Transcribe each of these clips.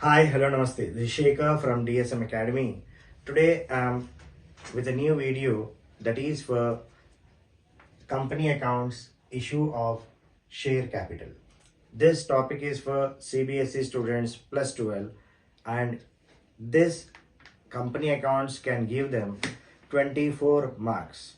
Hi, hello, namaste. This is Shekhar from DSM Academy. Today I'm with a new video that is for company accounts issue of share capital. This topic is for CBSE students plus 12 and this company accounts can give them 24 marks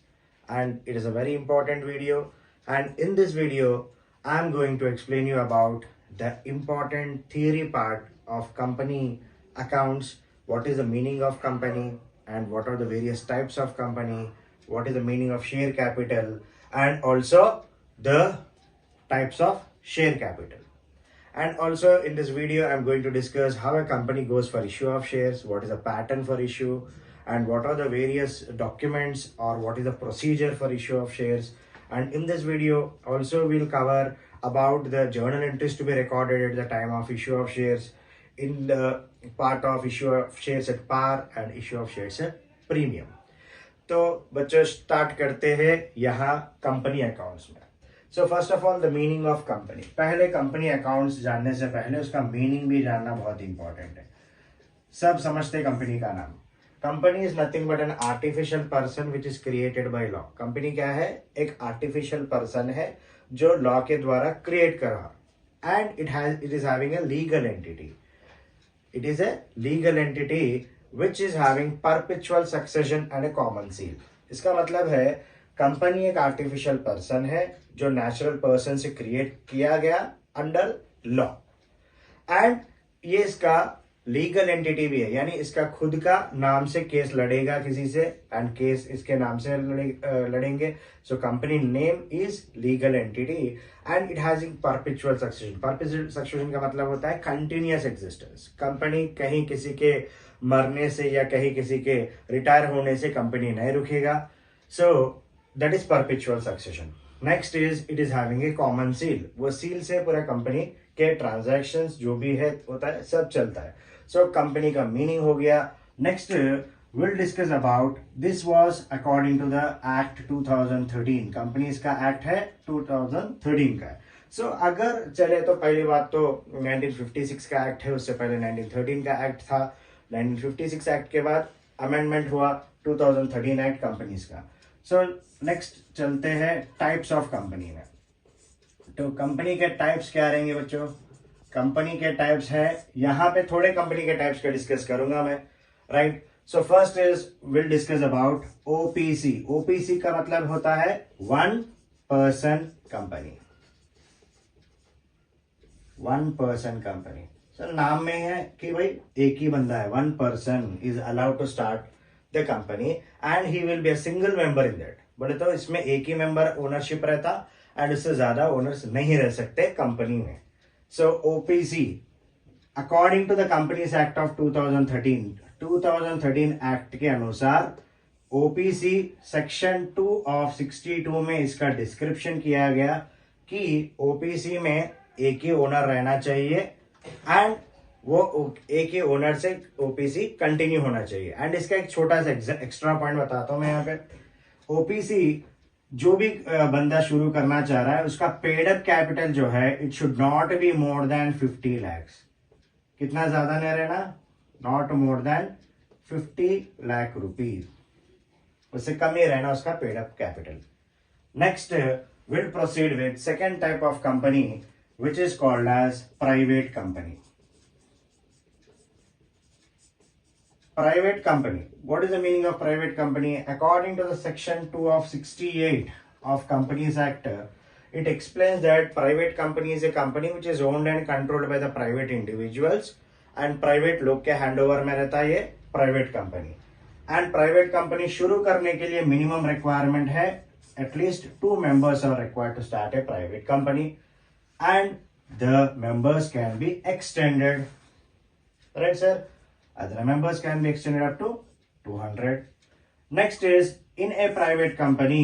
and it is a very important video, and in this video I'm going to explain you about the important theory part of company accounts. What is the meaning of company and what are the various types of company, what is the meaning of share capital, and also the types of share capital. And also in this video I'm going to discuss how a company goes for issue of shares, what is the pattern for issue, and what are the various documents or what is the procedure for issue of shares. And in this video also we'll cover about the journal entries to be recorded at the time of issue of shares, in the part of issue of shares at par and issue of shares at premium. तो बच्चों start करते हैं यहाँ company accounts में. So first of all the meaning of company. पहले company accounts जानने से पहले उसका मीनिंग भी जानना बहुत इंपॉर्टेंट है. सब समझते कंपनी का नाम. Company is nothing but an artificial person which is created by law. Company क्या है? एक आर्टिफिशियल पर्सन है जो लॉ के द्वारा क्रिएट कर रहा, and it is having a legal entity. It is a legal entity which is having perpetual succession and a common seal. इसका मतलब है कंपनी एक आर्टिफिशियल पर्सन है जो नेचुरल पर्सन से क्रिएट किया गया अंडर लॉ, एंड ये इसका लीगल एंटिटी भी है, यानी इसका खुद का नाम से केस लड़ेगा किसी से, एंड केस इसके नाम से लड़ेंगे. So company name is legal entity and it has perpetual succession. Perpetual succession का मतलब होता है कंटिन्यूअस एग्जिस्टेंस. कंपनी कहीं किसी के मरने से या कहीं किसी के रिटायर होने से कंपनी नहीं रुकेगा. सो that is perpetual succession. Next is it is having a common seal. वो सील से पूरा कंपनी के ट्रांजैक्शंस जो भी है होता है सब चलता है. सो कंपनी का मीनिंग हो गया. Next will discuss about this was according to the act 2013. Companies का एक्ट है 2013 का. सो अगर चले तो पहली बात तो 1956 का एक्ट है, उससे पहले 1913 का एक्ट था. 1956 एक्ट के बाद अमेंडमेंट हुआ 2013 एक्ट कंपनीज का. सो नेक्स्ट चलते हैं टाइप्स ऑफ कंपनी में. तो कंपनी के टाइप्स क्या रहेंगे बच्चों? कंपनी के टाइप्स है, यहाँ पे थोड़े कंपनी के टाइप्स का डिस्कस करूंगा मैं, right. So first is will discuss about OPC. OPC का मतलब होता है one person company. One person company. Sir नाम में है कि भाई एक ही बंदा है, one person is allowed to start the company and he will be a single member in that. बोले तो इसमें एक ही मेंबर ओनरशिप रहता एंड उससे ज्यादा ओनर्स नहीं रह सकते कंपनी में. So OPC according to the companies act of 2013 act के अनुसार ओपीसी सेक्शन 2 ऑफ 62 में इसका डिस्क्रिप्शन किया गया कि ओपीसी में एक ही ओनर रहना चाहिए एंड वो एक ही ओनर से ओपीसी कंटिन्यू होना चाहिए. एंड इसका एक छोटा सा एक्स्ट्रा पॉइंट बताता हूं मैं यहाँ पे. ओपीसी जो भी बंदा शुरू करना चाह रहा है उसका पेड अप कैपिटल जो है it should not be more than 50 lakhs. कितना ज्यादा नहीं रहना? Not more than 50 lakh rupees. उससे कम ही रहना उसका paid up capital. Next will proceed with second type of company which is called as private company. Private company. What is the meaning of private company? According to the section 2 of 68 of Companies Act, it explains that private company is a company which is owned and controlled by the private individuals, and private लोग के handover में रहता है ये private company. And private company शुरू करने के लिए minimum requirement है at least 2 members are required to start a private company, and the members can be extended. Right, sir? Other members can be extended up to 200. Next is, in a private company,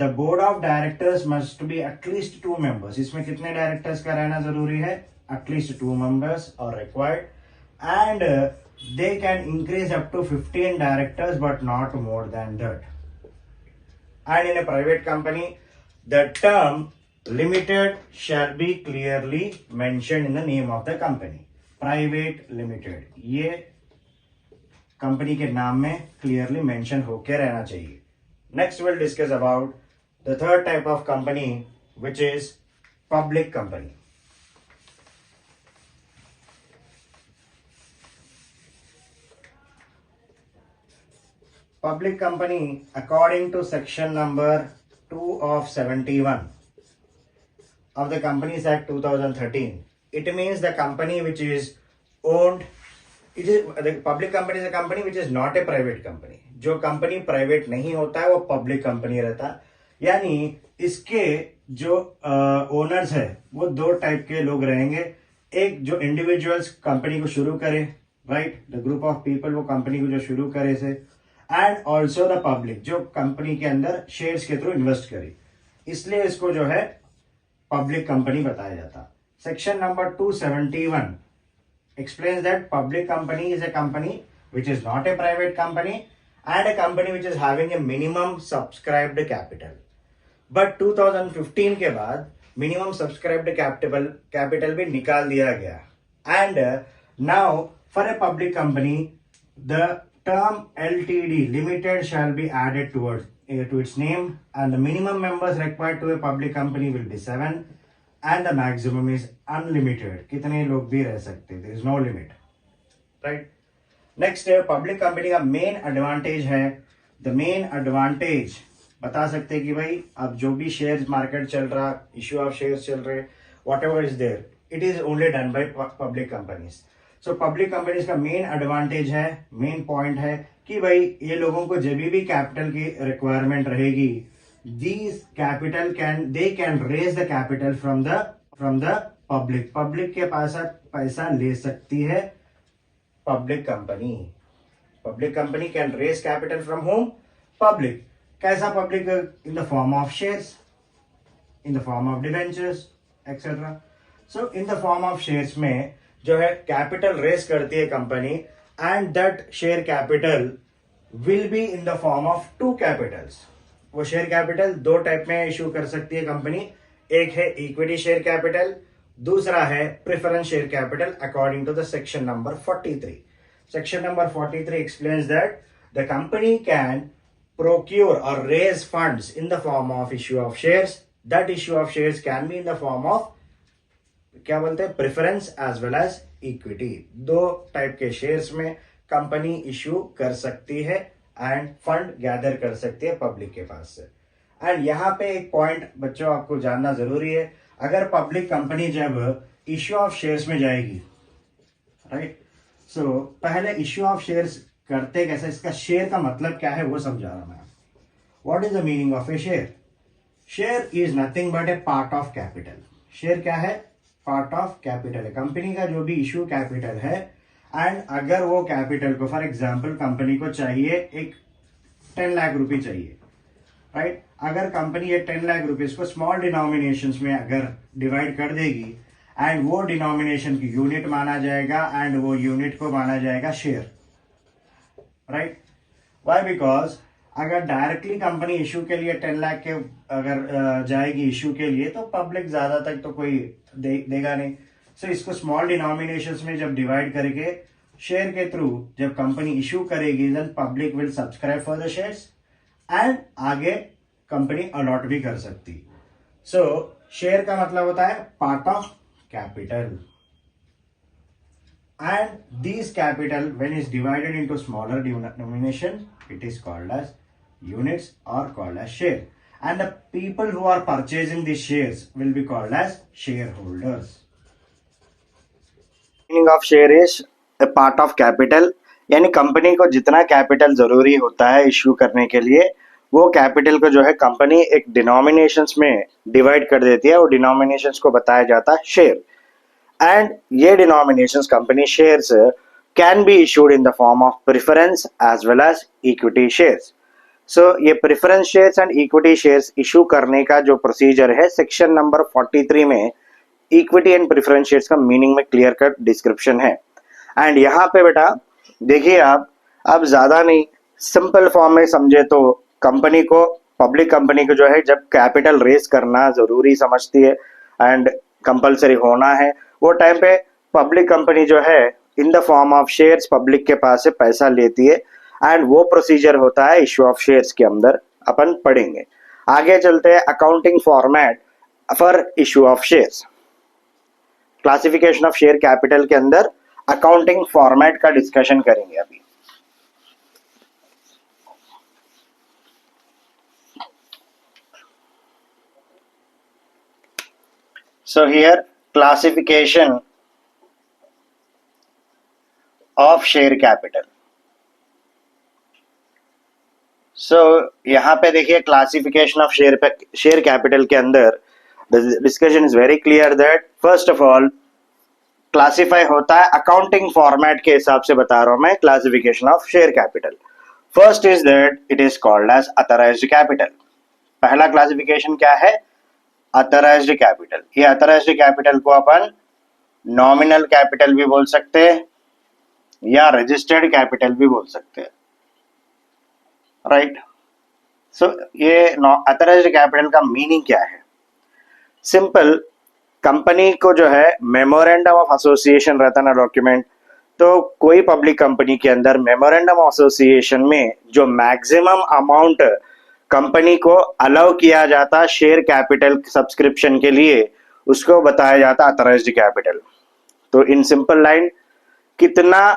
the board of directors must be at least 2 members. इसमें कितने directors का रहना जरूरी है? At least 2 members are required, and they can increase up to 15 directors, but not more than that. And in a private company, the term limited shall be clearly mentioned in the name of the company. Private limited, ये company के नाम में clearly mention होके रहना चाहिए. Next will discuss about the third type of company which is public company. Public company, according to section number 2 of 71 of the Companies Act 2013, it means the company which is owned, it is the public company is a company which is not a private company. जो company private नहीं होता है वो public company रहता है. यानी इसके जो ओनर्स है वो दो टाइप के लोग रहेंगे. एक जो इंडिविजुअल्स कंपनी को शुरू करे, right, the group of people वो कंपनी को जो शुरू करे से, एंड ऑल्सो द पब्लिक जो कंपनी के अंदर शेयर्स के थ्रू इन्वेस्ट करे. इसलिए इसको जो है पब्लिक कंपनी बताया जाता. Section number 271 explains that public company is a company which is not a private company and a company which is having a minimum subscribed capital. But 2015 के बाद minimum subscribed capital भी निकाल दिया गया. And now for a public company the term LTD, limited, shall be added to its name, and the minimum members required to a public company will be 7 and the maximum is unlimited. कितने लोग भी रह सकते, there is no limit, right? Next public company का main advantage है, the main advantage बता सकते हैं कि भाई अब जो भी शेयर मार्केट चल रहा, इश्यू ऑफ शेयर चल रहे, whatever is there, it is only done by public companies. So public companies का मेन एडवांटेज है, मेन पॉइंट है कि भाई ये लोगों को जब भी कैपिटल की रिक्वायरमेंट रहेगी, these capital they can raise the capital from the public. Public के पास पैसा ले सकती है public company. Public company can raise capital from home, public. कैसा public? In the form of shares, in the form of debentures etcetera. So in the form of shares में जो है कैपिटल रेस करती है company, and that share capital will be in the form of two Capitals. वो share capital दो type में issue कर सकती है कंपनी. एक है इक्विटी शेयर कैपिटल, दूसरा है preference share capital according to the section number 43. Section number 43 explains that the company can procure or raise funds in the form of issue of shares. That issue of shares can be in the form of क्या बोलते हैं, preference as well as equity. दो type के shares में company issue कर सकती है end fund gather कर सकती है पब्लिक के पास से. एंड यहाँ पे एक पॉइंट बच्चों आपको जानना जरूरी है. अगर पब्लिक कंपनी जब इश्यू ऑफ शेयर्स में जाएगी, राइट, सो पहले इश्यू ऑफ शेयर्स करते कैसे, इसका शेयर का मतलब क्या है वो समझा रहा मैं. What is the meaning of A share? Share is nothing but A part of capital. Share क्या है? पार्ट ऑफ कैपिटल है. कंपनी का जो भी इश्यू कैपिटल है, एंड अगर वो कैपिटल को फॉर एग्जांपल कंपनी को चाहिए एक 10 लाख रुपए चाहिए, राइट. अगर कंपनी ये 10 लाख रुपीज को स्मॉल डिनोमिनेशंस में अगर डिवाइड कर देगी, एंड वो डिनोमिनेशन की यूनिट माना जाएगा, एंड वो यूनिट को माना जाएगा शेयर, राइट. वाई? बिकॉज अगर डायरेक्टली कंपनी इश्यू के लिए 10 लाख के अगर जाएगी इश्यू के लिए, तो पब्लिक ज्यादा तक तो कोई देगा नहीं. सो इसको स्मॉल डिनोमिनेशंस में जब डिवाइड करके शेयर के थ्रू जब कंपनी इश्यू करेगी, then public will subscribe for the shares, and आगे कंपनी अलॉट भी कर सकती. सो शेयर का मतलब होता है part of capital. And these capital, when is divided into smaller denomination, it is called as units or called as share. And the people who are purchasing these shares will be called as shareholders. Meaning of share is a part of capital. यानी company को जितना capital जरूरी होता है issue करने के लिए, वो कैपिटल को जो है कंपनी एक डिनोमिनेशंस में डिवाइड कर देती है, और डिनोमिनेशंस को बताया जाता है शेयर. And ये denominations company shares can be issued in the form of preference as well as equity shares. So ये preference shares and equity shares issue करने का जो procedure है सेक्शन नंबर 43 में equity and preference shares का meaning में clear cut description है. And यहाँ पे बेटा देखिए आप, अब ज्यादा नहीं, सिंपल फॉर्म में समझे तो कंपनी को, पब्लिक कंपनी को जो है जब कैपिटल रेज करना जरूरी समझती है एंड कंपलसरी होना है, वो टाइम पे पब्लिक कंपनी जो है इन the form of shares public के पास से पैसा लेती है, एंड वो प्रोसीजर होता है इश्यू ऑफ शेयर्स के अंदर, अपन पढ़ेंगे। आगे चलते हैं accounting format for issue of shares. Classification of share capital के अंदर अकाउंटिंग फॉर्मेट का डिस्कशन करेंगे अभी। So here classification of share capital. So यहाँ पे देखिए क्लासिफिकेशन ऑफ शेयर कैपिटल के अंदर discussion is very clear that first of all classify होता है अकाउंटिंग फॉर्मेट के हिसाब से बता रहा हूं मैं classification of share capital. First is that it is called as authorised capital. पहला क्लासिफिकेशन क्या है? Authorised capital. ये अथराइज्ड कैपिटल को अपन नॉमिनल कैपिटल भी बोल सकते हैं या रजिस्टर्ड कैपिटल भी बोल सकते हैं, राइट। सो ये अथराइज्ड कैपिटल का मीनिंग क्या है? सिंपल, कंपनी को जो है मेमोरेंडम ऑफ एसोसिएशन रहता है ना डॉक्यूमेंट, तो कोई पब्लिक कंपनी के अंदर मेमोरेंडम ऑफ एसोसिएशन में जो मैक्सिमम अमाउंट कंपनी को अलाउ किया जाता शेयर कैपिटल सब्सक्रिप्शन के लिए, उसको बताया जाता अथराइज्ड कैपिटल। तो इन सिंपल लाइन, कितना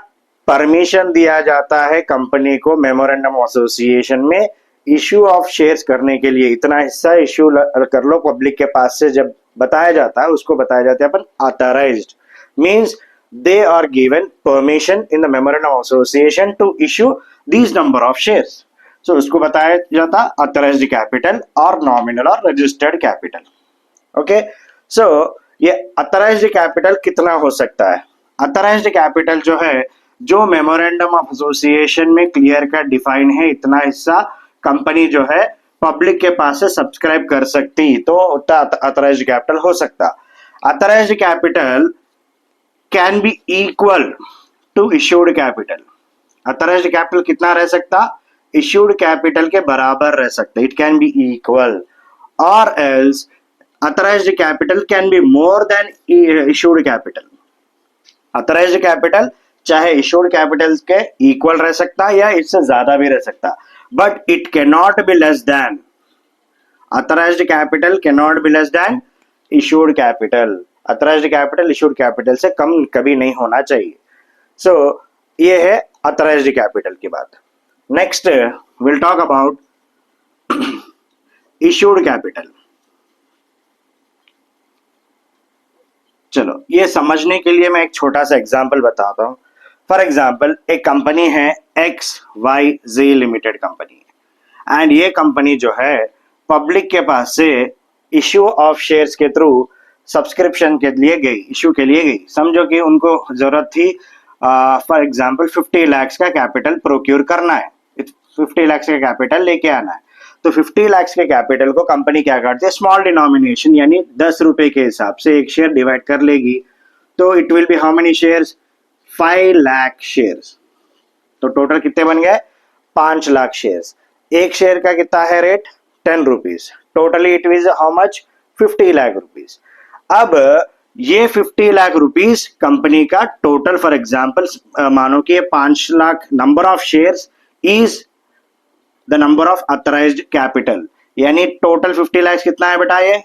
परमिशन दिया जाता है कंपनी को मेमोरेंडम ऑफ एसोसिएशन में इश्यू ऑफ शेयर्स करने के लिए, इतना हिस्सा इश्यू कर लो पब्लिक के पास से, जब बताया जाता है उसको बताया जाता है अपन authorised. Means they are given permission in the memorandum of association to issue these number of shares. So उसको बताया जाता अथराइज्ड कैपिटल और नॉमिनल और रजिस्टर्ड कैपिटल। ओके, सो ये अथराइज्ड कैपिटल कितना हो सकता है? अथराइज्ड कैपिटल जो है, जो मेमोरेंडम ऑफ एसोसिएशन में क्लियर कट डिफाइन है, इतना हिस्सा कंपनी जो है पब्लिक के पास से सब्सक्राइब कर सकती, तो उतना अथराइज्ड कैपिटल हो सकता। Authorised capital can be equal to issued capital. Authorised capital कितना रह सकता? इश्यूड कैपिटल के बराबर रह सकता। इट कैन बी इक्वल और else authorised capital can be more than issued capital. Authorised capital चाहे इश्यूड कैपिटल के इक्वल रह सकता या इससे ज्यादा भी रह सकता, but it can not be less than, authorised capital can not be less than issued capital. Authorised capital issued capital से कम कभी नहीं होना चाहिए। सो ये है अथराइज्ड कैपिटल की बात। Next will talk about issued capital. चलो, ये समझने के लिए मैं एक छोटा सा एग्जांपल बताता हूं। फॉर एग्जांपल, एक कंपनी है XYZ लिमिटेड कंपनी, एंड ये कंपनी जो है पब्लिक के पास से इश्यू ऑफ शेयर्स के थ्रू सब्सक्रिप्शन के लिए गई, इश्यू के लिए गई। समझो कि उनको जरूरत थी फॉर एग्जांपल 50 लाख का कैपिटल प्रोक्योर करना है, 50 लाख का कैपिटल लेके आना है। तो 50 लाख के कैपिटल को कंपनी क्या करती है? स्मॉल डिनोमिनेशन यानी 10 रुपए के हिसाब से एक शेयर डिवाइड कर लेगी। तो it will be how many shares? 5 lakh shares. तो टोटल कितने बन गए? 5 लाख शेयर्स। एक शेयर का कितना है rate? 10 rupees. Totally it is how much? 50 lakh rupees. अब ये 50 लाख रुपीज कंपनी का टोटल, फॉर एग्जांपल मानो कि 5 lakh number of shares is the number of authorised capital, यानी टोटल 50 लाख कितना है बेटा? ये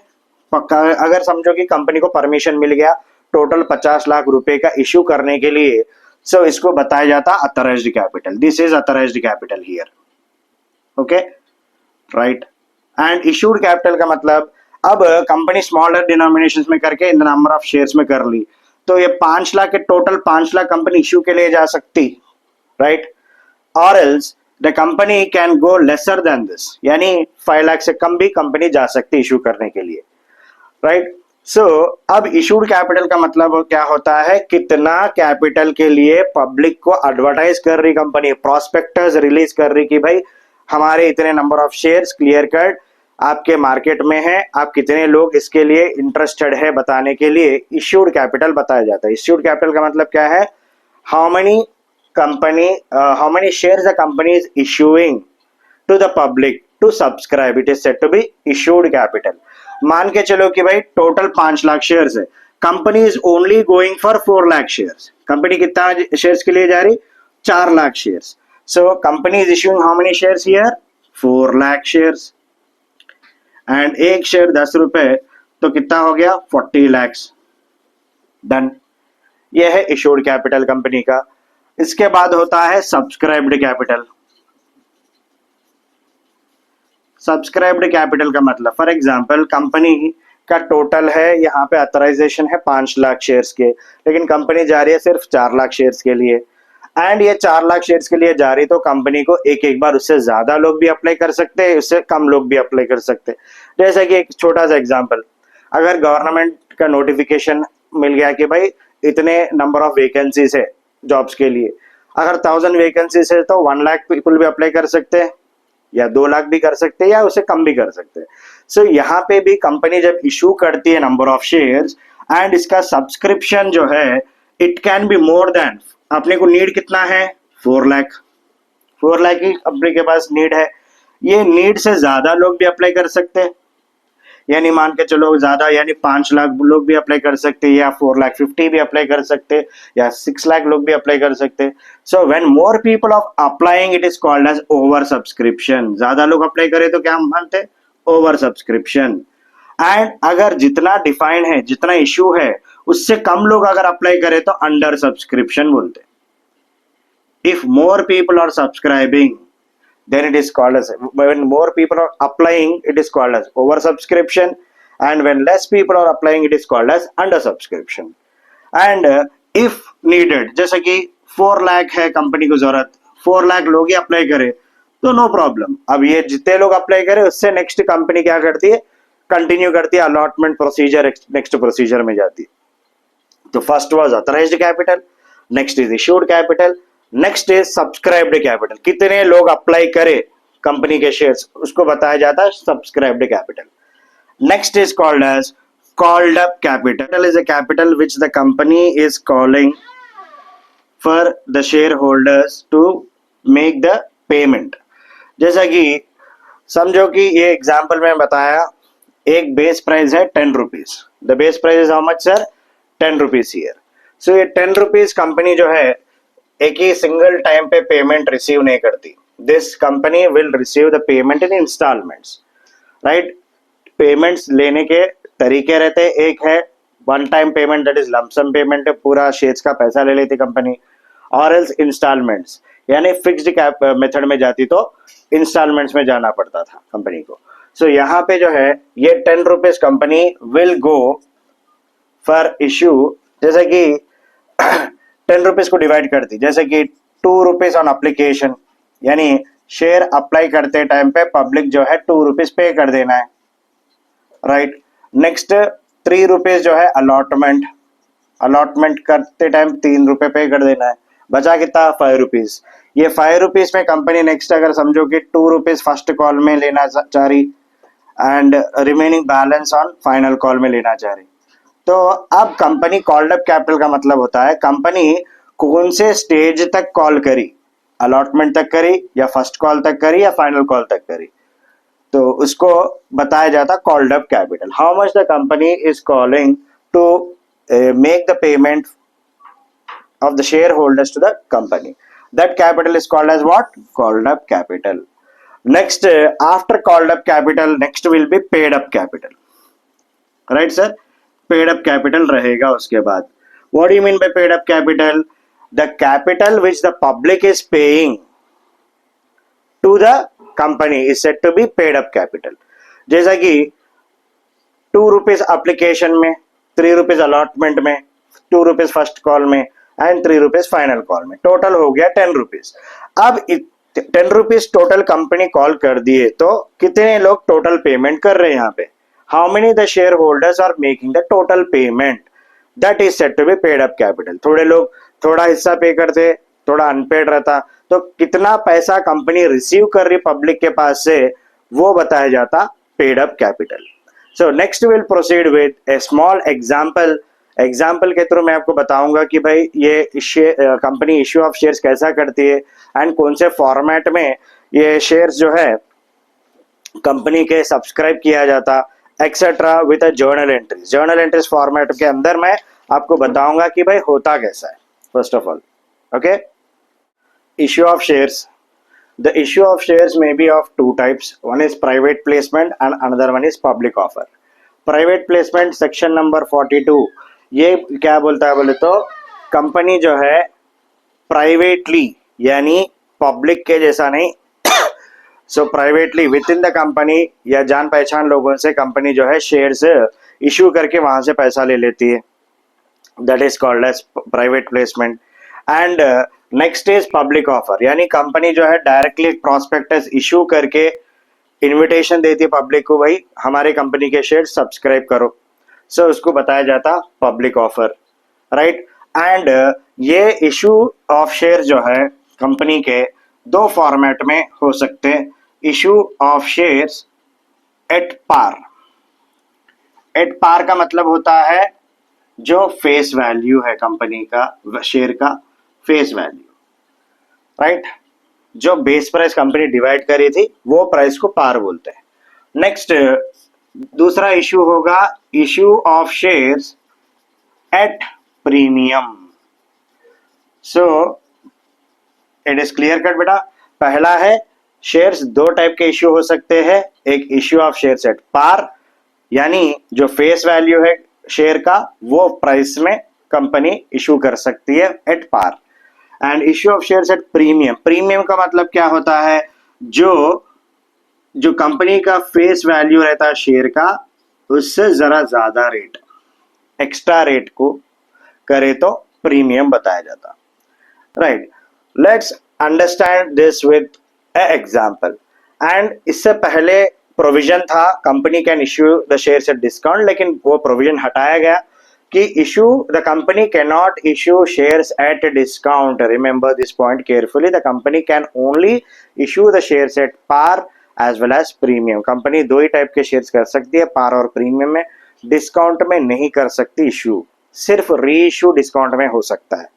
पक्का, अगर समझो कि कंपनी को परमिशन मिल गया टोटल 50 लाख रुपए का इश्यू करने के लिए, सो इसको बताया जाता authorised capital. This is authorised capital here. Okay, right. And issued capital का मतलब, अब कंपनी स्मॉलर डिनोमिनेशंस में करके इन नंबर ऑफ शेयर्स में कर ली, तो ये 5 लाख के टोटल 5 लाख कंपनी इश्यू के लिए जा सकती, राइट। और else the company can go lesser than this, यानी 5 लाख से कम भी कंपनी जा सकती इश्यू करने के लिए, राइट। सो अब इशूड कैपिटल का मतलब क्या होता है? कितना कैपिटल के लिए पब्लिक को एडवर्टाइज कर रही कंपनी, प्रॉस्पेक्टस रिलीज कर रही कि भाई हमारे इतने number of shares clear cut आपके मार्केट में है, आप कितने लोग इसके लिए इंटरेस्टेड है बताने के लिए इश्यूड कैपिटल बताया जाता है। इश्यूड कैपिटल का मतलब क्या है? How many shares the company is issuing to the public to subscribe, it is said to be issued capital. मान के चलो कि भाई टोटल 5 लाख शेयर्स है, company is only going for 4 lakh shares. Company कितना शेयर्स के लिए जा रही? 4 lakh shares. So company is issuing how many shares here? 4 lakh shares. And एक शेयर 10 रुपए, तो कितना हो गया? 40 lakhs. डन. यह है इशूड कैपिटल कंपनी का. इसके बाद होता है सब्सक्राइब्ड कैपिटल. सब्सक्राइब्ड कैपिटल का मतलब, फॉर एग्जांपल कंपनी का टोटल है, यहाँ पे अथराइजेशन है 5 लाख शेयर्स के, लेकिन कंपनी जा रही है सिर्फ 4 लाख शेयर्स के लिए. एंड ये 4 लाख शेयर्स के लिए जा रही, तो कंपनी को एक बार उससे ज्यादा लोग भी अप्लाई कर सकते हैं, उससे कम लोग भी अप्लाई कर सकते हैं. जैसे कि एक छोटा सा एग्जांपल, अगर गवर्नमेंट का नोटिफिकेशन मिल गया कि भाई इतने नंबर ऑफ वैकेंसीज है जॉब्स के लिए, अगर 1000 वैकेंसीज है तो 1 लाख पीपल भी अप्लाई कर सकते हैं, या 2 लाख भी कर सकते हैं, या उससे कम भी कर सकते हैं. सो यहाँ पे भी कंपनी जब इशू करती है नंबर ऑफ शेयर्स, एंड इसका सब्सक्रिप्शन जो है it can be more then, अपने को नीड कितना है? 4 लाख. 4 लाख ही अपने के पास नीड है. ये नीड से ज्यादा लोग भी अप्लाई कर सकते हैं, यानी मान के चलो ज्यादा, यानी 5 लाख लोग भी अप्लाई कर सकते हैं, या 4 लाख 50 भी अप्लाई कर सकते हैं, या 6 लाख लोग भी अप्लाई कर सकते हैं. So when more people of applying, it is called as over subscription. ज्यादा लोग अप्लाई करें तो क्या मानते हैं? Over subscription. एंड अगर जितना डिफाइंड है, जितना इश्यू है, उससे कम लोग अगर अप्लाई करें तो अंडर सब्सक्रिप्शन बोलते हैं. If more people are subscribing, then it is called as, when more people are applying, it is called as over subscription, and when less people are applying, it is called as under subscription. And if needed, जैसे कि 4 लाख है company को जरूरत, 4 लाख लोग ही apply करे तो no problem. अब ये जितने लोग अप्लाई करे उससे नेक्स्ट कंपनी क्या करती है? कंटिन्यू करती है, अलॉटमेंट प्रोसीजर, नेक्स्ट प्रोसीजर में जाती है. तो first was authorised capital, next is issued capital, next is subscribed capital. कितने लोग अप्लाई करे कंपनी के शेयर्स, उसको बताया जाता है subscribed capital. Next is called as called up capital. Is a capital which the company is calling for the share holders to make the payment. जैसा कि समझो कि ये एग्जाम्पल में बताया, एक बेस प्राइस है 10 rupees. The base price is how much sir? 10 rupees here. So ये 10 रुपीज कंपनी जो है एक ही सिंगल टाइम पे पेमेंट रिसीव नहीं करती. This company will receive the payment in instalments. Right. Payments लेने के तरीके रहते हैं. एक है one time payment, that is lump sum payment, पूरा शेयर्स का पैसा ले लेती कंपनी. और एल्स इंस्टॉलमेंट्स, यानी फिक्स्ड मेथड में जाती तो इंस्टॉलमेंट्स में जाना पड़ता था कंपनी को. सो यहाँ पे जो है ये 10 rupees company will go for issue. जैसे कि 10 रुपीज को डिवाइड करती, जैसे कि 2 रुपीज ऑन अप्लीकेशन, यानी शेयर अप्लाई करते टाइम पे पब्लिक जो है 2 रुपीज पे कर देना है. राइट. नेक्स्ट 3 रुपीज जो है अलॉटमेंट, अलॉटमेंट करते टाइम 3 रुपए पे कर देना है. बचा कितना? 5 रुपीज. ये 5 रुपीज में कंपनी नेक्स्ट अगर समझो कि 2 रुपीज फर्स्ट कॉल में लेना चाह रही, and remaining balance on final call में लेना चाह रही. तो अब कंपनी कॉल्ड अप कैपिटल का मतलब होता है कंपनी कौन से स्टेज तक कॉल करी, अलॉटमेंट तक करी, या फर्स्ट कॉल तक करी, या फाइनल कॉल तक करी, तो उसको बताया जाता called up capital. How much the company is calling to make the payment of the shareholders to the company. That capital is called as what? Called up capital. Next, after called up capital, next will be paid up capital. Right sir? Paid up capital रहेगा उसके बाद. What do you mean by paid up capital? The capital which the public is paying to the company is said to be paid up capital. जैसा कि 2 rupees application में, 3 rupees allotment में, 2 rupees first call में, and 3 rupees final call में, total हो गया 10 rupees. अब 10 rupees total company call कर दिए तो कितने लोग टोटल पेमेंट कर रहे हैं यहाँ पे? How many the share holders are making the total payment, that is said to be paid up capital. थोड़े लोग थोड़ा हिस्सा पे करते, थोड़ा अनपेड रहता, तो कितना पैसा कंपनी रिसीव कर रही पब्लिक के पास से, वो बताया जाता paid up capital. So next will proceed with A small example. Example के थ्रू मैं आपको बताऊंगा कि भाई ये कंपनी इश्यू ऑफ शेयर्स कैसा करती है, एंड कौन से फॉर्मेट में ये शेयर्स जो है कंपनी के सब्सक्राइब किया जाता, etcetera with a journal entries format के अंदर मैं आपको बताऊंगा कि भाई होता कैसा है. First of all, okay, issue of shares. The issue of shares may be of two types. One is private placement and another one is public offer. Private placement section number 42 ये क्या बोलता है बोले तो कंपनी जो है privately यानी public के जैसा नहीं, so privately within the company या जान पहचान लोगों से कंपनी जो है शेयर्स इशू करके वहां से पैसा ले लेती है. That is called as private placement. And next is public offer, यानी कंपनी जो है डायरेक्टली प्रॉस्पेक्टस इशू करके इनविटेशन देती है पब्लिक को, भाई हमारे कंपनी के शेयर सब्सक्राइब करो. सो उसको बताया जाता पब्लिक ऑफर, राइट. एंड ये इशू ऑफ शेयर जो है कंपनी के दो फॉर्मेट में हो सकते हैं. Issue of shares at par. At par का मतलब होता है जो फेस वैल्यू है कंपनी का शेयर का फेस वैल्यू, राइट. जो बेस प्राइस कंपनी डिवाइड करी थी वो प्राइस को पार बोलते हैं. नेक्स्ट दूसरा इशू होगा issue of shares at premium. So it is clear cut बेटा. पहला है शेयर्स दो टाइप के इश्यू हो सकते हैं. एक issue of shares at par यानी जो फेस वैल्यू है शेयर का वो प्राइस में कंपनी इशू कर सकती है at par. And issue of shares at premium. Premium का मतलब क्या होता है, जो कंपनी का फेस वैल्यू रहता है शेयर का उससे जरा ज्यादा रेट, एक्स्ट्रा रेट को करे तो प्रीमियम बताया जाता, right. Let's understand this with a example. And इससे पहले प्रोविजन था company can issue the shares at discount, लेकिन वो प्रोविजन हटाया गया कि issue the company can not issue shares at discount. Remember this point carefully. The company can only issue the shares at par as well as premium. Company दो ही type के shares कर सकती है, पार और प्रीमियम में. डिस्काउंट में नहीं कर सकती इशू, सिर्फ री इशू डिस्काउंट में हो सकता है,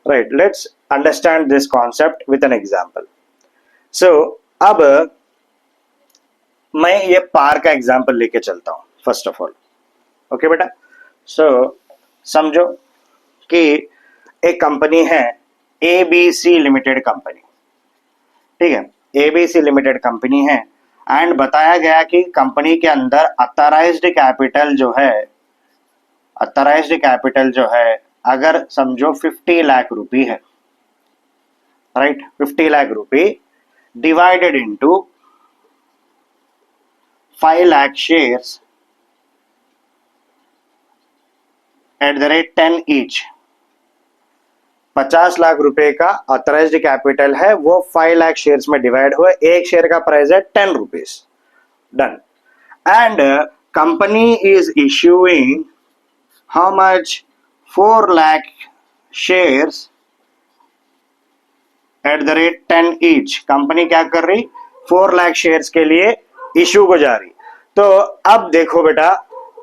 right. Let's understand this concept with an example. So अब मैं ये पार का एग्जांपल लेके चलता हूं फर्स्ट ऑफ ऑल, ओके बेटा. सो समझो कि एक कंपनी है एबीसी लिमिटेड कंपनी, ठीक है. एबीसी लिमिटेड कंपनी है एंड बताया गया कि कंपनी के अंदर अथराइज्ड कैपिटल जो है अगर समझो 50 लाख रुपी है, right. 50 lakh rupee divided into 5 lakh shares at the rate 10 each. 50 lakh रुपए का ऑथराइज्ड कैपिटल है, वो 5 लाख शेयर्स में डिवाइड हुए. एक शेयर का प्राइस है 10 rupees. Done. And company is issuing how much 4 lakh shares at the rate 10 each. Company क्या कर रही, 4 लाख शेयर्स के लिए इश्यू को जा रही. तो अब देखो बेटा,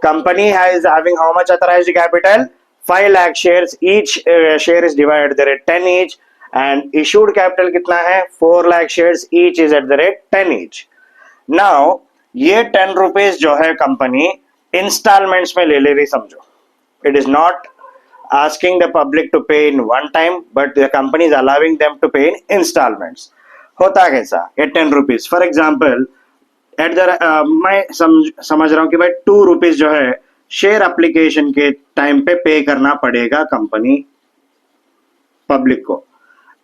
company is having how much authorized capital, 5 lakh shares. Each share is divided at the rate 10 each and issued capital कितना है, 4 lakh shares, each is at the rate 10 each. Now ये 10 रुपीज जो है कंपनी इंस्टॉलमेंट्स में ले रही, समझो. It is not asking the public to pay in one time, but the company is allowing them to pay in installments. होता कैसा, ये 10 rupees for example at the मैं समझ रहा हूं कि भाई 2 रुपीज जो है शेयर एप्लीकेशन के टाइम पे करना पड़ेगा कंपनी पब्लिक को,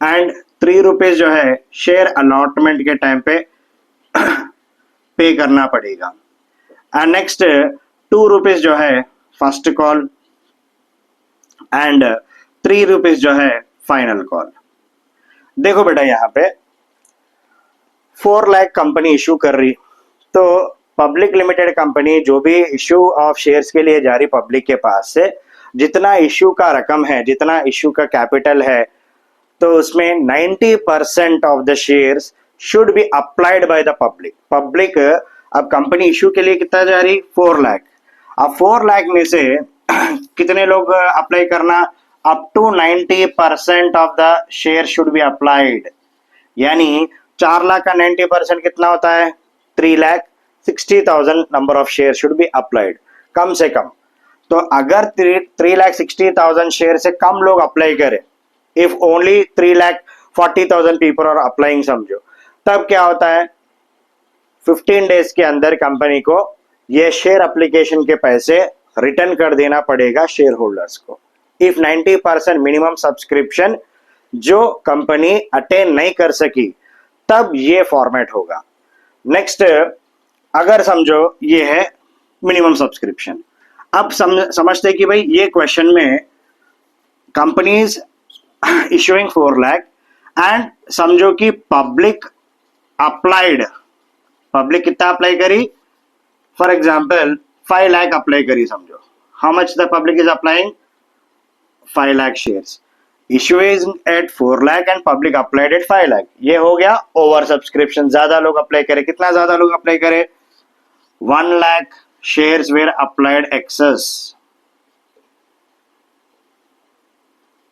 एंड 3 रुपीज जो है शेयर अलॉटमेंट के टाइम पे करना पड़ेगा. एंड नेक्स्ट 2 रुपीज जो है फर्स्ट कॉल एंड 3 रुपीज जो है फाइनल कॉल. देखो बेटा यहाँ पे 4 लाख कंपनी इशू कर रही, तो पब्लिक लिमिटेड कंपनी जो भी इशू ऑफ शेयर्स के लिए जा रही पब्लिक के पास से, जितना इशू का रकम है, जितना इशू का कैपिटल है, तो उसमें 90% of the shares should be applied by the public. Public अब कंपनी इशू के लिए कितना जा रही, 4 लाख. अब 4 लाख में से कितने लोग अप्लाई करना, up to 90% of the share should be applied. यानी 4 लाख का 90% कितना होता है, 3 lakh. 3,60,000 number of share should be applied, कम से कम। तो अगर 3,60,000 शेयर से कम लोग अप्लाई करें, if only 3,40,000 people are applying समझो, तब क्या होता है 15 डेज के अंदर कंपनी को ये शेयर एप्लीकेशन के पैसे रिटर्न कर देना पड़ेगा शेयर होल्डर्स को। इफ 90% मिनिमम सब्सक्रिप्शन जो कंपनी अटेन नहीं कर सकी, तब ये फॉर्मेट होगा। नेक्स्ट, अगर समझो ये है मिनिमम सब्सक्रिप्शन, अब समझते कि भाई ये क्वेश्चन में कंपनीज इशूइंग 4 लाख एंड समझो कि पब्लिक अप्लाइड, पब्लिक कितना अप्लाई करी, फॉर एग्जाम्पल 5 लाख अप्लाई करी समझो। How much the public is applying? 5 lakh shares. Issue is at 4 lakh and public applied at 5 lakh. ये हो गया ओवर सब्सक्रिप्शन, ज्यादा लोग अप्लाई करे। कितना ज्यादा लोग अप्लाई करे? 1 lakh shares were applied excess,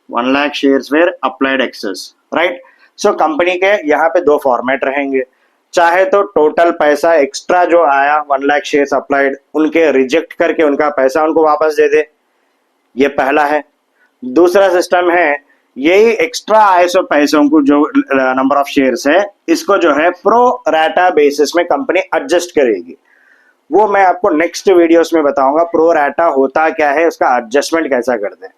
1 lakh shares were applied excess, right. So company के यहाँ पे 2 फॉर्मेट रहेंगे। चाहे तो टोटल पैसा एक्स्ट्रा जो आया 1 लाख शेयर्स अप्लाइड, उनके रिजेक्ट करके उनका पैसा उनको वापस दे दे, ये पहला है। दूसरा सिस्टम है यही एक्स्ट्रा आए सो पैसों को, जो नंबर ऑफ शेयर्स है, इसको जो है प्रो राटा बेसिस में कंपनी एडजस्ट करेगी। वो मैं आपको नेक्स्ट वीडियोस में बताऊंगा प्रो राटा होता क्या है, उसका एडजस्टमेंट कैसा करते हैं।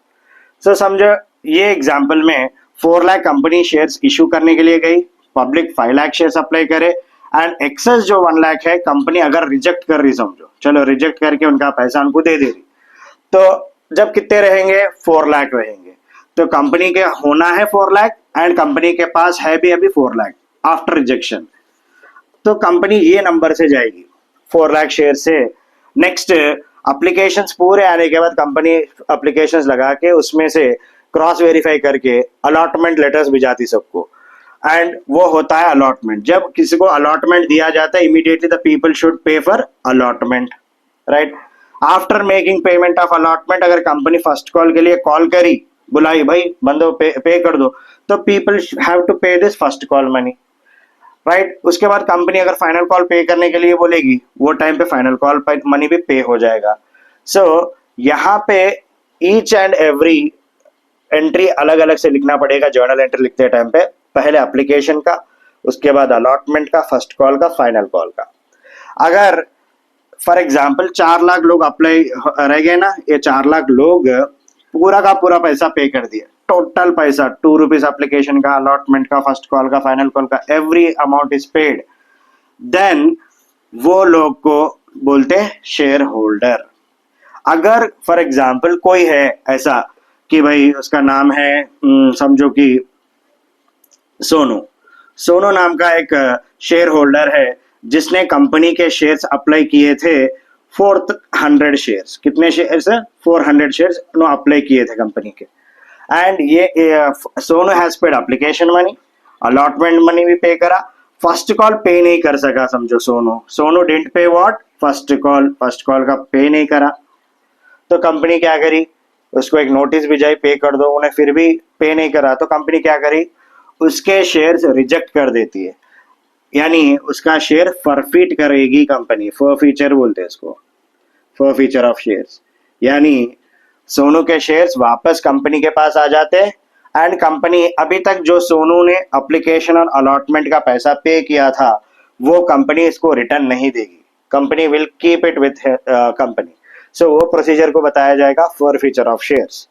सो समझो ये एग्जांपल में 4 लाख कंपनी शेयर्स इशू करने के लिए गई, पब्लिक 5 लाख शेयर्स अप्लाई करे एंड एक्सेस जो 1 लाख है कंपनी अगर रिजेक्ट कर रही, समझो चलो रिजेक्ट करके उनका पैसा उनको दे रही, तो जब कितने रहेंगे? 4 लाख रहेंगे। तो कंपनी के होना है 4 लाख एंड कंपनी के पास है भी अभी 4 लाख आफ्टर रिजेक्शन, तो कंपनी ये नंबर से जाएगी 4 लाख शेयर से। नेक्स्ट, एप्लीकेशंस पूरे आने के बाद कंपनी एप्लीकेशंस लगा के उसमें से क्रॉस वेरीफाई करके अलॉटमेंट लेटर्स भिजाती सबको, एंड वो होता है अलॉटमेंट। जब किसी को अलॉटमेंट दिया जाता है, immediately the people should pay for allotment, right. After making payment of allotment, अगर कंपनी फर्स्ट कॉल के लिए कॉल करी, बुलाई भाई बंदो पे कर दो, तो पीपल हैव टू पे this first call money, right. उसके बाद कंपनी अगर फाइनल कॉल पे करने के लिए बोलेगी, वो टाइम पे फाइनल कॉल मनी भी पे हो जाएगा। सो यहाँ पे ईच एंड एवरी एंट्री अलग अलग से लिखना पड़ेगा जर्नल एंट्री लिखते टाइम पे, पहले एप्लीकेशन का, उसके बाद अलॉटमेंट का, फर्स्ट कॉल का, फाइनल कॉल का। अगर फॉर एग्जाम्पल 4 लाख लोग अप्लाई रह गए ना, ये 4 लाख लोग पूरा का पूरा पैसा पे कर दिया, टोटल पैसा 2 रुपीज एप्लीकेशन का, अलॉटमेंट का, फर्स्ट कॉल का, फाइनल कॉल का, every amount is paid, then वो लोग को बोलते हैं शेयर होल्डर। अगर फॉर एग्जाम्पल कोई है ऐसा कि भाई उसका नाम है समझो कि सोनू, सोनू नाम का एक शेयर होल्डर है जिसने कंपनी के शेयर्स अप्लाई किए थे 400 शेयर्स। कितने शेयर्स है? 400 शेयर्स अप्लाई किए थे कंपनी के, एंड ये Sonu has paid application money, allotment money भी पे करा, फर्स्ट कॉल पे नहीं कर सका समझो सोनू डिडंट पे व्हाट? फर्स्ट कॉल का पे नहीं करा, तो कंपनी क्या करी? उसको एक नोटिस भिजाई पे कर दो, उन्हें फिर भी पे नहीं करा, तो कंपनी क्या करी? उसके शेयर्स रिजेक्ट कर देती है, यानी उसका शेयर फॉरफिट करेगी कंपनी। फॉरफीचर बोलते हैं इसको, फॉरफीचर ऑफ शेयर्स, यानी सोनू के शेयर्स वापस कंपनी के पास आ जाते हैं एंड कंपनी अभी तक जो सोनू ने एप्लीकेशन और अलॉटमेंट का पैसा पे किया था वो कंपनी इसको रिटर्न नहीं देगी, company will keep it with company. So वो प्रोसीजर को बताया जाएगा फॉरफीचर ऑफ शेयर्स।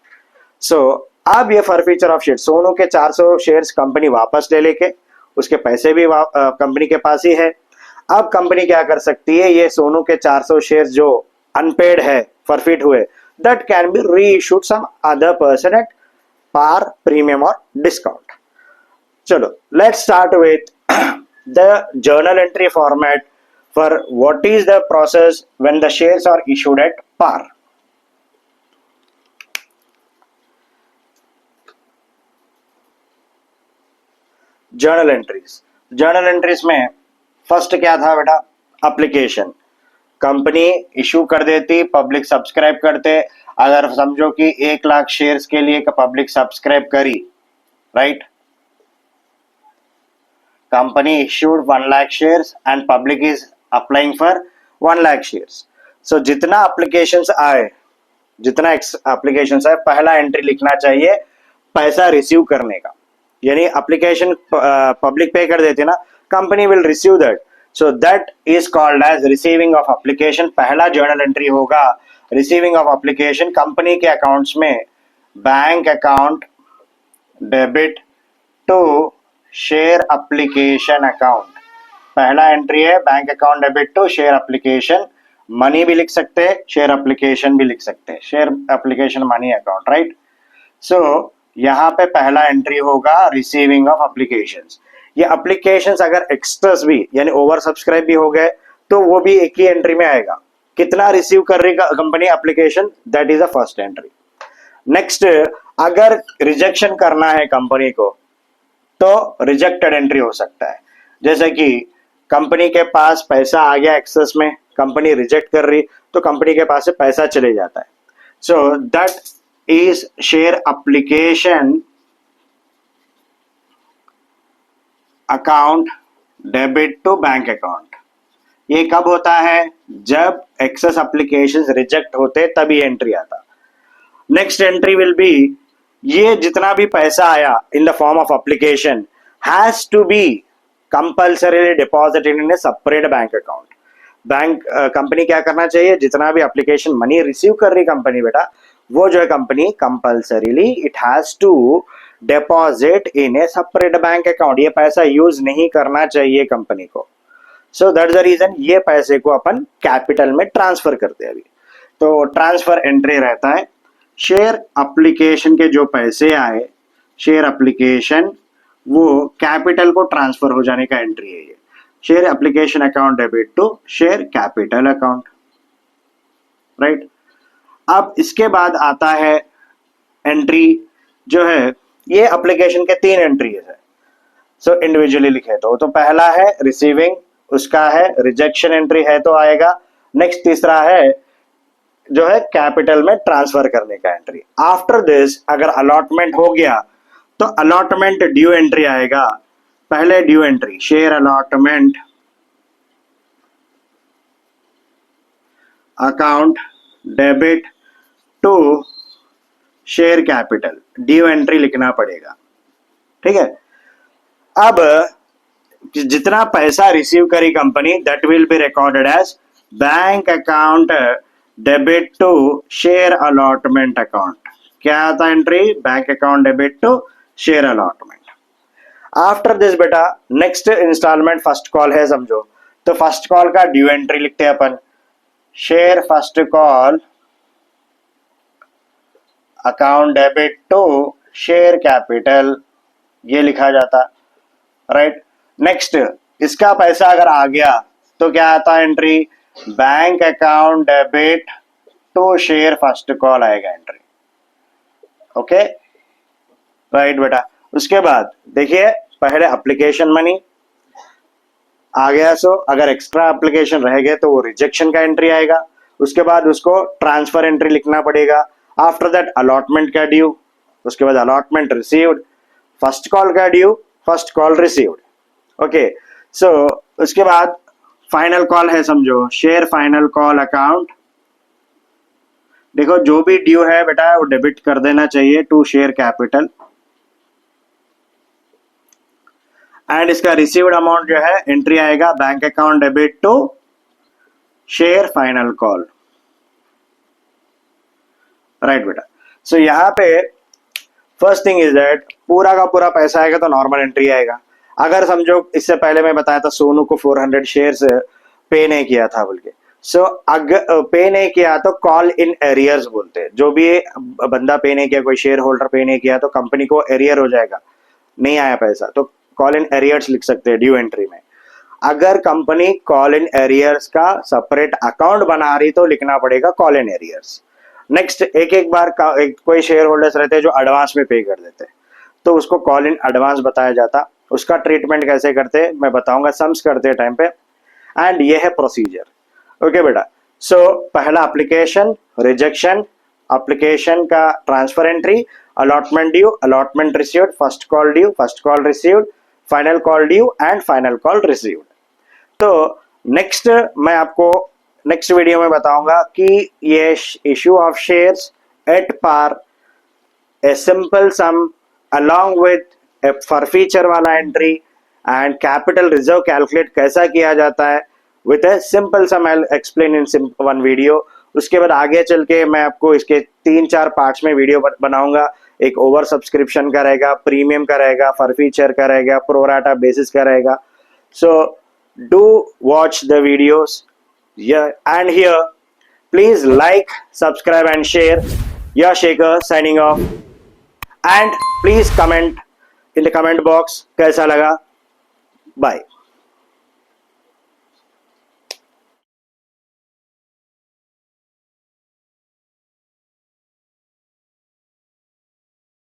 सो अब ये फॉरफीचर ऑफ शेयर्स, सोनू के 400 शेयर्स कंपनी वापस ले लेके, उसके पैसे भी कंपनी के पास ही है। अब कंपनी क्या कर सकती है? ये सोनू के 400 शेयर्स जो अनपेड है, फॉरफिट हुए, that can be reissued some other person at par, premium और डिस्काउंट। चलो let's start with the journal entry format for what is the process when the shares are issued at par. Journal entries में first क्या था बेटा? Application. Company issue कर देती, public subscribe करते। अगर समझो कि 1 लाख शेयर्स के लिए पब्लिक सब्सक्राइब करी, right, company issued 1 lakh shares and public is applying for 1 lakh shares. So जितना एप्लीकेशंस आए, जितना एप्लीकेशंस आए, पहला एंट्री लिखना चाहिए पैसा रिसीव करने का। यानी एप्लीकेशन पब्लिक पे कर देते ना, company will receive that, so that is called as receiving of application. पहला जर्नल एंट्री होगा रिसीविंग ऑफ एप्लीकेशन कंपनी के अकाउंट्स में, bank account debit to share application account. पहला एंट्री है bank account debit to share application, money भी लिख सकते हैं, शेयर एप्लीकेशन भी लिख सकते हैं, share application money account, right. So यहाँ पे पहला एंट्री होगा रिसीविंग ऑफ एप्लीकेशंस। ये एप्लीकेशंस अगर एक्स्ट्रास भी यानी ओवर सब्सक्राइब भी हो गए तो वो भी एक ही एंट्री में आएगा। कितना रिसीव कर रही company application, that is the first entry. Next, अगर रिजेक्शन करना है कंपनी को तो रिजेक्टेड एंट्री हो सकता है। जैसे कि कंपनी के पास पैसा आ गया एक्सेस में, कंपनी रिजेक्ट कर रही तो कंपनी के पास से पैसा चले जाता है। So that is share application account debit to bank account. ये कब होता है, जब एक्सेस एप्लीकेशंस रिजेक्ट होते तभी एंट्री आता। नेक्स्ट एंट्री विल बी, ये जितना भी पैसा आया in the form of application has to be compulsorily deposited in a separate bank account. Bank company क्या करना चाहिए, जितना भी एप्लीकेशन मनी रिसीव कर रही कंपनी बेटा, वो जो है company compulsorily it has to deposit in a separate bank account. ये पैसा यूज नहीं करना चाहिए कंपनी को। सो दैट्स द रीजन ये पैसे को अपन कैपिटल में ट्रांसफर करते हैं। अभी तो ट्रांसफर एंट्री रहता है, शेयर एप्लीकेशन के जो पैसे आए, शेयर एप्लीकेशन वो कैपिटल को ट्रांसफर हो जाने का एंट्री है ये। Share application account debit to share capital account, right. अब इसके बाद आता है एंट्री जो है, ये एप्लीकेशन के 3 एंट्री है। सो इंडिविजुअली लिखे तो पहला है रिसीविंग, उसका है रिजेक्शन एंट्री है तो आएगा। नेक्स्ट तीसरा है जो है कैपिटल में ट्रांसफर करने का एंट्री। आफ्टर दिस अगर अलॉटमेंट हो गया तो अलॉटमेंट ड्यू एंट्री आएगा। पहले due entry share allotment account debit to share capital, due entry लिखना पड़ेगा, ठीक है। अब जितना पैसा रिसीव करी company that will be recorded as bank account debit to share allotment account. क्या आता entry, bank account debit to share allotment. After this बेटा नेक्स्ट इंस्टॉलमेंट फर्स्ट कॉल है समझो, तो फर्स्ट कॉल का ड्यू एंट्री लिखते हैं अपन, share first call account debit to share capital, ये लिखा जाता, राइट। नेक्स्ट इसका पैसा अगर आ गया तो क्या आता entry, bank account debit to share first call आएगा एंट्री, ओके, राइट बेटा। उसके बाद देखिए पहले एप्लीकेशन मनी आ गया, सो अगर एक्स्ट्रा एप्लीकेशन रह गए तो वो रिजेक्शन का एंट्री आएगा। उसके बाद उसको ट्रांसफर एंट्री लिखना पड़ेगा। आफ्टर दैट अलॉटमेंट का ड्यू, उसके बाद अलॉटमेंट रिसीव्ड, फर्स्ट कॉल का due, first call received, okay. So उसके बाद फाइनल कॉल है समझो, शेयर फाइनल कॉल अकाउंट। देखो जो भी ड्यू है बेटा वो डेबिट कर देना चाहिए टू शेयर कैपिटल, एंड इसका रिसीव्ड अमाउंट जो है एंट्री आएगा bank account debit to share final call, right बेटा। सो यहाँ पे फर्स्ट थिंग इज दैट पूरा का पूरा पैसा आएगा तो नॉर्मल एंट्री आएगा। अगर समझो इससे पहले मैं बताया था सोनू को 400 शेयर्स पे नहीं किया था बोल के, सो अगर पे नहीं किया तो कॉल इन एरियर्स बोलते हैं। जो भी बंदा पे नहीं किया, कोई शेयर होल्डर पे नहीं किया तो कंपनी को एरियर हो जाएगा, नहीं आया पैसा तो कॉल इन एरियर्स लिख सकते हैं ड्यू एंट्री में। अगर कंपनी कॉल इन एरियर्स का सेपरेट अकाउंट बना रही तो लिखना पड़ेगा कॉल इन एरियर्स। नेक्स्ट एक बार कोई शेयर होल्डर्स रहते हैं जो एडवांस में पे कर देते हैं तो उसको कॉल इन एडवांस बताया जाता। उसका ट्रीटमेंट कैसे करते हैं मैं बताऊंगा सम्स करते टाइम पे, एंड ये है प्रोसीजर, ओके बेटा। सो पहला एप्लीकेशन रिजेक्शन, एप्लीकेशन का transfer entry, allotment due, allotment received, first call due, first call received, final call due and final call received. तो नेक्स्ट मैं आपको नेक्स्ट वीडियो में बताऊंगा कि ये issue of shares at par, a simple sum along with a forfeiture वाला entry and capital reserve calculate कैसा किया जाता है with a simple sum, I explain in one video. उसके बाद आगे चल के मैं आपको इसके 3-4 पार्ट्स में वीडियो बनाऊंगा. एक ओवर सब्सक्रिप्शन का रहेगा, प्रीमियम का रहेगा, फॉरफीचर का रहेगा, प्रोराटा बेसिस का रहेगा. So do watch the videos and here please like, subscribe and share. Yash Shekhar signing off. And please comment in the comment box कैसा लगा. Bye.